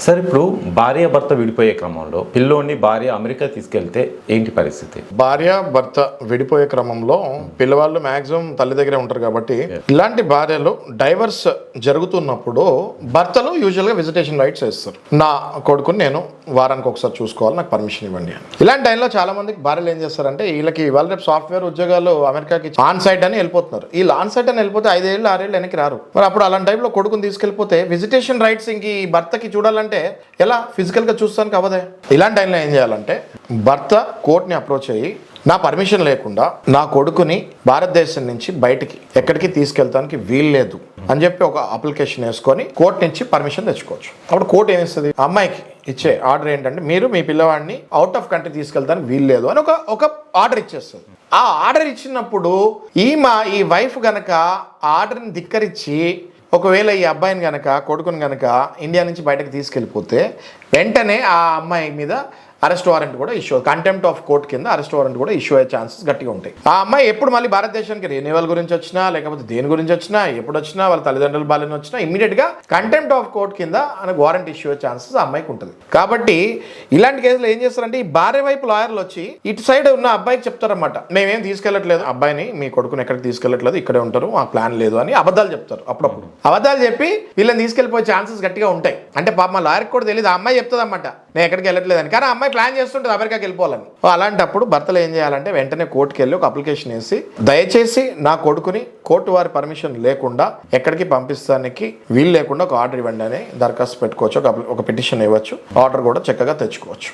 Sir ఇప్పుడు భార్య భర్త విడిపోయే క్రమంలో పిల్లోని భార్య అమెరికా తీసుకెళ్తే ఏంటి పరిస్థితి? భార్య భర్త విడిపోయే క్రమంలో పిల్లవాళ్ళు మాక్సిమం తల్లి దగ్గరే ఉంటారు కాబట్టి ఇలాంటి భార్యలు డైవర్స్ జరుగుతున్నప్పుడు భర్తలు యూజువల్గా విజిటేషన్ రైట్స్ వేస్తారు. నా కొడుకుని నేను వారానికి ఒకసారి చూసుకోవాలి, నాకు పర్మిషన్ ఇవ్వండి అని. ఇలాంటి టైంలో చాలా మందికి భార్యలు ఏం చేస్తారంటే వీళ్ళకి ఇవాళ రేపు సాఫ్ట్వేర్ ఉద్యోగాలు అమెరికాకి ఆన్ సైట్ అని వెళ్ళిపోతున్నారు. వీళ్ళు ఆన్ సైట్ అని వెళ్ళిపోతే 5 ఏళ్ళు 6 ఏళ్ళు వెనక్కి రారు. మరి అప్పుడు అలాంటి టైంలో కొడుకుని తీసుకెళ్ళిపోతే విజిటేషన్ రైట్స్ ఇంక ఈ భర్తకి చూడాలంటే ఎలా ఫిజికల్గా చూస్తానికి అవ్వదే. ఇలాంటి టైంలో ఏం చేయాలంటే భర్త కోర్టుని అప్రోచ్ అయ్యి నా పర్మిషన్ లేకుండా నా కొడుకుని భారతదేశం నుంచి బయటికి ఎక్కడికి తీసుకెళ్తానికి వీల్లేదు అని చెప్పి ఒక అప్లికేషన్ వేసుకొని కోర్టు నుంచి పర్మిషన్ తెచ్చుకోవచ్చు. అప్పుడు కోర్టు ఏమిస్తుంది, అమ్మాయికి ఇచ్చే ఆర్డర్ ఏంటంటే మీరు మీ పిల్లవాడిని అవుట్ ఆఫ్ కంట్రీ తీసుకెళ్తానికి వీల్లేదు అని ఒక ఆర్డర్ ఇచ్చేస్తుంది. ఆ ఆర్డర్ ఇచ్చినప్పుడు ఈ వైఫ్ గనక ఆర్డర్ని ధిక్కరించి ఒకవేళ ఈ అబ్బాయిని గనక కొడుకుని గనక ఇండియా నుంచి బయటకు తీసుకెళ్ళిపోతే వెంటనే ఆ అమ్మాయి మీద అరెస్ట్ వారెంట్ కూడా ఇష్యూ, కంటెంప్ట్ ఆఫ్ కోర్ట్ కింద అరెస్ట్ వారెంట్ కూడా ఇష్యూ అయ్యే ఛాన్సెస్ గట్టిగా ఉంటాయి. ఆ అమ్మాయి ఎప్పుడు మళ్ళీ భారతదేశానికి రెన్యువల్ గురించి వచ్చినా లేకపోతే దేని గురించి వచ్చినా ఎప్పుడు వచ్చినా వాళ్ళ తల్లిదండ్రుల బాల్యం వచ్చినా ఇమ్మీడియట్గా కంటెంప్ట్ ఆఫ్ కోర్ట్ కింద ఆయనకు వారెంట్ ఇష్యూ అయ్యే ఛాన్సెస్ ఆ అమ్మాయికి ఉంటుంది. కాబట్టి ఇలాంటి కేసులో ఏం చేస్తారంటే ఈ భార్య వైపు లాయర్లు వచ్చి ఇటు సైడ్ ఉన్న అబ్బాయికి చెప్తారన్నమాట, మేమేం తీసుకెళ్లట్లేదు అబ్బాయిని, మీ కొడుకుని ఎక్కడికి తీసుకెళ్లట్లేదు, ఇక్కడే ఉంటారు, ఆ ప్లాన్ లేదు అని అబద్ధాలు చెప్తారు. అప్పుడప్పుడు అబద్ధాలు చెప్పి వీళ్ళని తీసుకెళ్ళిపోయే ఛాన్సెస్ గట్టిగా ఉంటాయి. అంటే పాప మా లాయర్కి కూడా తెలియదు, ఆ అమ్మాయి చెప్తుంది అన్నమాట నేను ఎక్కడికి వెళ్ళట్లేదని, కానీ ఆ అమ్మాయి ప్లాన్ చేస్తుంటుంది అమెరికాకి వెళ్ళిపోవాలని. అలాంటప్పుడు భర్తలు ఏం చేయాలంటే వెంటనే కోర్టుకి వెళ్ళి ఒక అప్లికేషన్ వేసి దయచేసి నా కొడుకుని కోర్టు వారి పర్మిషన్ లేకుండా ఎక్కడికి పంపిస్తానికి వీలు లేకుండా ఒక ఆర్డర్ ఇవ్వండి అని దరఖాస్తు పెట్టుకోవచ్చు, ఒక పిటిషన్ ఇవ్వచ్చు, ఆర్డర్ కూడా చక్కగా తెచ్చుకోవచ్చు.